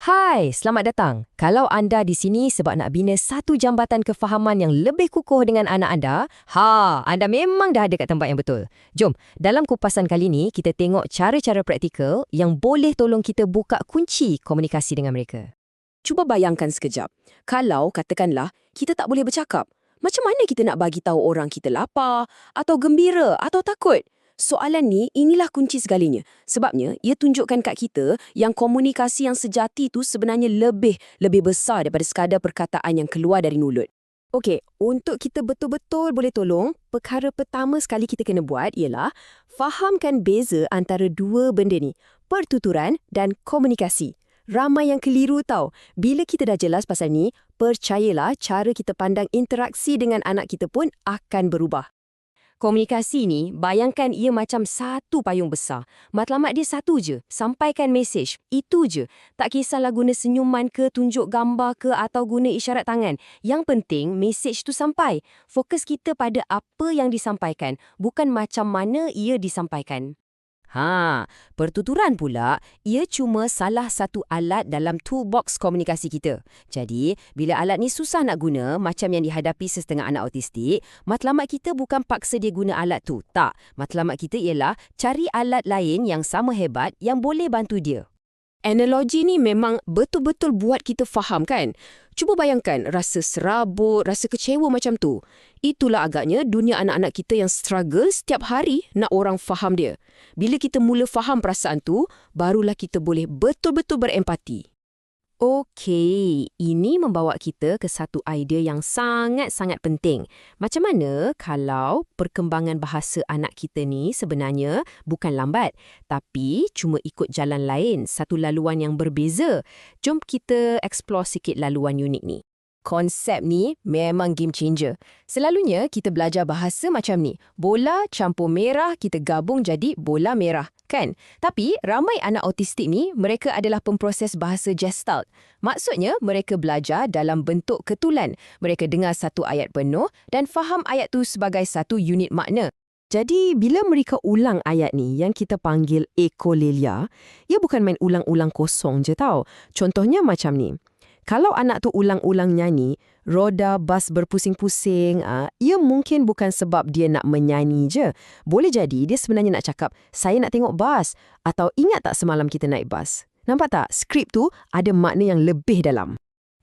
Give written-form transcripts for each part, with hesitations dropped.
Hai, selamat datang. Kalau anda di sini sebab nak bina satu jambatan kefahaman yang lebih kukuh dengan anak anda, anda memang dah ada kat tempat yang betul. Jom, dalam kupasan kali ini kita tengok cara-cara praktikal yang boleh tolong kita buka kunci komunikasi dengan mereka. Cuba bayangkan sekejap. Kalau, katakanlah, kita tak boleh bercakap, macam mana kita nak bagi tahu orang kita lapar, atau gembira, atau takut? Soalan ni, inilah kunci segalanya. Sebabnya, ia tunjukkan kat kita yang komunikasi yang sejati tu sebenarnya lebih besar daripada sekadar perkataan yang keluar dari mulut. Okey, untuk kita betul-betul boleh tolong, perkara pertama sekali kita kena buat ialah fahamkan beza antara dua benda ni, pertuturan dan komunikasi. Ramai yang keliru tau. Bila kita dah jelas pasal ni, percayalah cara kita pandang interaksi dengan anak kita pun akan berubah. Komunikasi ni, bayangkan ia macam satu payung besar. Matlamat dia satu je, sampaikan mesej. Itu je. Tak kisahlah guna senyuman ke, tunjuk gambar ke atau guna isyarat tangan. Yang penting, mesej tu sampai. Fokus kita pada apa yang disampaikan, bukan macam mana ia disampaikan. Pertuturan pula, ia cuma salah satu alat dalam toolbox komunikasi kita. Jadi, bila alat ni susah nak guna, macam yang dihadapi sesetengah anak autistik, matlamat kita bukan paksa dia guna alat tu. Tak, matlamat kita ialah cari alat lain yang sama hebat yang boleh bantu dia. Analogi ni memang betul-betul buat kita faham kan? Cuba bayangkan rasa serabut, rasa kecewa macam tu. Itulah agaknya dunia anak-anak kita yang struggle setiap hari nak orang faham dia. Bila kita mula faham perasaan tu, barulah kita boleh betul-betul berempati. Okey, ini membawa kita ke satu idea yang sangat-sangat penting. Macam mana kalau perkembangan bahasa anak kita ni sebenarnya bukan lambat, tapi cuma ikut jalan lain, satu laluan yang berbeza. Jom kita explore sikit laluan unik ni. Konsep ni memang game changer. Selalunya kita belajar bahasa macam ni. Bola campur merah, kita gabung jadi bola merah, kan? Tapi ramai anak autistik ni, mereka adalah pemproses bahasa Gestalt. Maksudnya, mereka belajar dalam bentuk ketulan. Mereka dengar satu ayat penuh dan faham ayat tu sebagai satu unit makna. Jadi, bila mereka ulang ayat ni yang kita panggil ekolalia, ia bukan main ulang-ulang kosong je tau. Contohnya macam ni. Kalau anak tu ulang-ulang nyanyi, roda bas berpusing-pusing, ia mungkin bukan sebab dia nak menyanyi je. Boleh jadi dia sebenarnya nak cakap, saya nak tengok bas. Atau ingat tak semalam kita naik bas? Nampak tak? Skrip tu ada makna yang lebih dalam.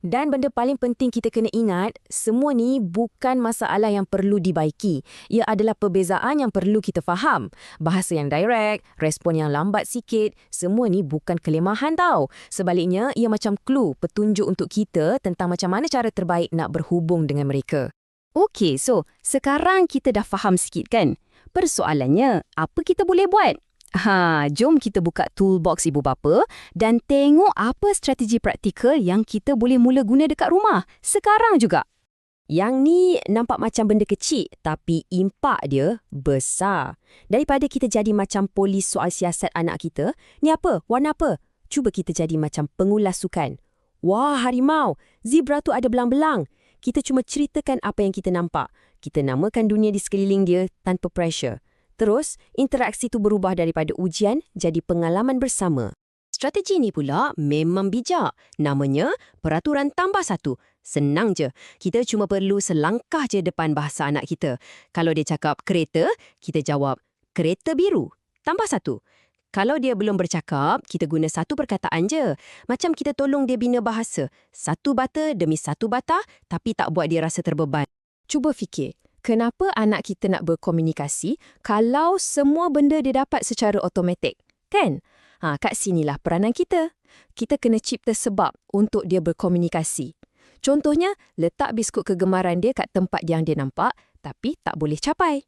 Dan benda paling penting kita kena ingat, semua ni bukan masalah yang perlu dibaiki. Ia adalah perbezaan yang perlu kita faham. Bahasa yang direct, respon yang lambat sikit, semua ni bukan kelemahan tau. Sebaliknya, ia macam clue, petunjuk untuk kita tentang macam mana cara terbaik nak berhubung dengan mereka. Okey, so sekarang kita dah faham sikit kan? Persoalannya, apa kita boleh buat? Jom kita buka toolbox ibu bapa dan tengok apa strategi praktikal yang kita boleh mula guna dekat rumah, sekarang juga. Yang ni nampak macam benda kecil, tapi impak dia besar. Daripada kita jadi macam polis soal siasat anak kita, ni apa? Warna apa? Cuba kita jadi macam pengulas sukan. Wah, harimau! Zebra tu ada belang-belang. Kita cuma ceritakan apa yang kita nampak. Kita namakan dunia di sekeliling dia tanpa pressure. Terus, interaksi itu berubah daripada ujian jadi pengalaman bersama. Strategi ni pula memang bijak. Namanya peraturan tambah satu. Senang je. Kita cuma perlu selangkah je depan bahasa anak kita. Kalau dia cakap kereta, kita jawab kereta biru. Tambah satu. Kalau dia belum bercakap, kita guna satu perkataan je. Macam kita tolong dia bina bahasa. Satu bata demi satu bata, tapi tak buat dia rasa terbeban. Cuba fikir. Kenapa anak kita nak berkomunikasi kalau semua benda dia dapat secara automatik? Kan? Kat sinilah peranan kita. Kita kena cipta sebab untuk dia berkomunikasi. Contohnya, letak biskut kegemaran dia kat tempat yang dia nampak tapi tak boleh capai.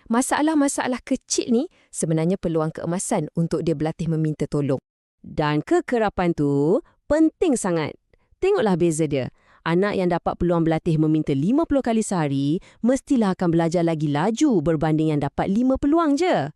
Masalah-masalah kecil ni sebenarnya peluang keemasan untuk dia berlatih meminta tolong. Dan kekerapan tu penting sangat. Tengoklah beza dia. Anak yang dapat peluang berlatih meminta 50 kali sehari, mestilah akan belajar lagi laju berbanding yang dapat 5 peluang je.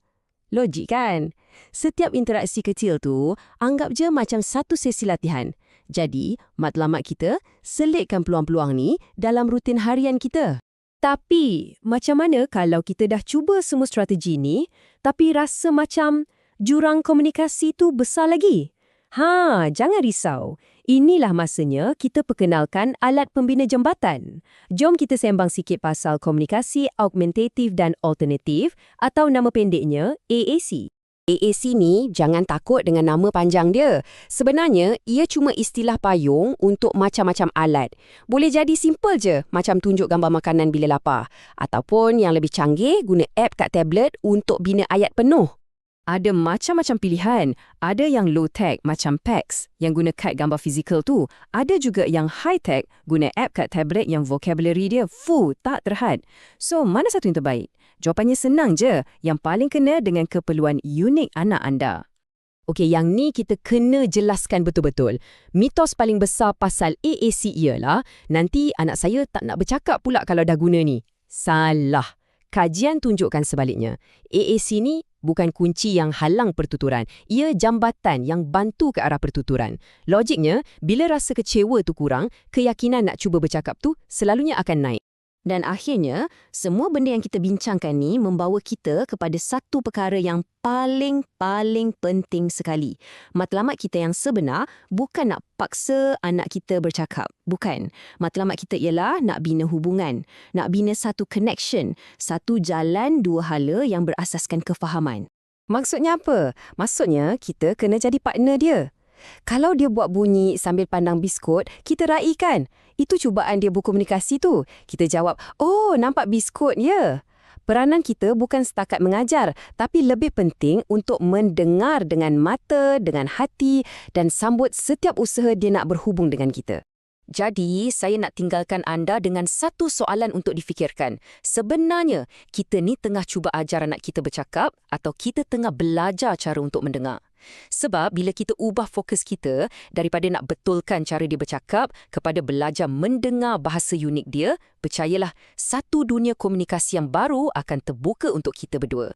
Logik kan? Setiap interaksi kecil tu, anggap je macam satu sesi latihan. Jadi, matlamat kita, selitkan peluang-peluang ni dalam rutin harian kita. Tapi, macam mana kalau kita dah cuba semua strategi ni, tapi rasa macam jurang komunikasi tu besar lagi? Jangan risau. Inilah masanya kita perkenalkan alat pembina jambatan. Jom kita sembang sikit pasal komunikasi augmentatif dan alternatif atau nama pendeknya AAC. AAC ni jangan takut dengan nama panjang dia. Sebenarnya, ia cuma istilah payung untuk macam-macam alat. Boleh jadi simple je, macam tunjuk gambar makanan bila lapar. Ataupun yang lebih canggih, guna app kat tablet untuk bina ayat penuh. Ada macam-macam pilihan. Ada yang low-tech macam PAX yang guna kad gambar fizikal tu. Ada juga yang high-tech guna app kat tablet yang vocabulary dia full, tak terhad. So, mana satu yang terbaik? Jawapannya senang je. Yang paling kena dengan keperluan unik anak anda. Okey, yang ni kita kena jelaskan betul-betul. Mitos paling besar pasal AAC ialah nanti anak saya tak nak bercakap pula kalau dah guna ni. Salah. Kajian tunjukkan sebaliknya. AAC ni bukan kunci yang halang pertuturan. Ia jambatan yang bantu ke arah pertuturan. Logiknya, bila rasa kecewa tu kurang, keyakinan nak cuba bercakap tu selalunya akan naik. Dan akhirnya, semua benda yang kita bincangkan ni membawa kita kepada satu perkara yang paling penting sekali. Matlamat kita yang sebenar bukan nak paksa anak kita bercakap. Bukan. Matlamat kita ialah nak bina hubungan, nak bina satu connection, satu jalan dua hala yang berasaskan kefahaman. Maksudnya apa? Maksudnya kita kena jadi partner dia. Kalau dia buat bunyi sambil pandang biskut, kita raikan. Itu cubaan dia berkomunikasi tu. Kita jawab, oh, nampak biskut, ya. Peranan kita bukan setakat mengajar, tapi lebih penting untuk mendengar dengan mata, dengan hati dan sambut setiap usaha dia nak berhubung dengan kita. Jadi, saya nak tinggalkan anda dengan satu soalan untuk difikirkan. Sebenarnya, kita ni tengah cuba ajar anak kita bercakap atau kita tengah belajar cara untuk mendengar? Sebab bila kita ubah fokus kita daripada nak betulkan cara dia bercakap kepada belajar mendengar bahasa unik dia, percayalah, satu dunia komunikasi yang baru akan terbuka untuk kita berdua.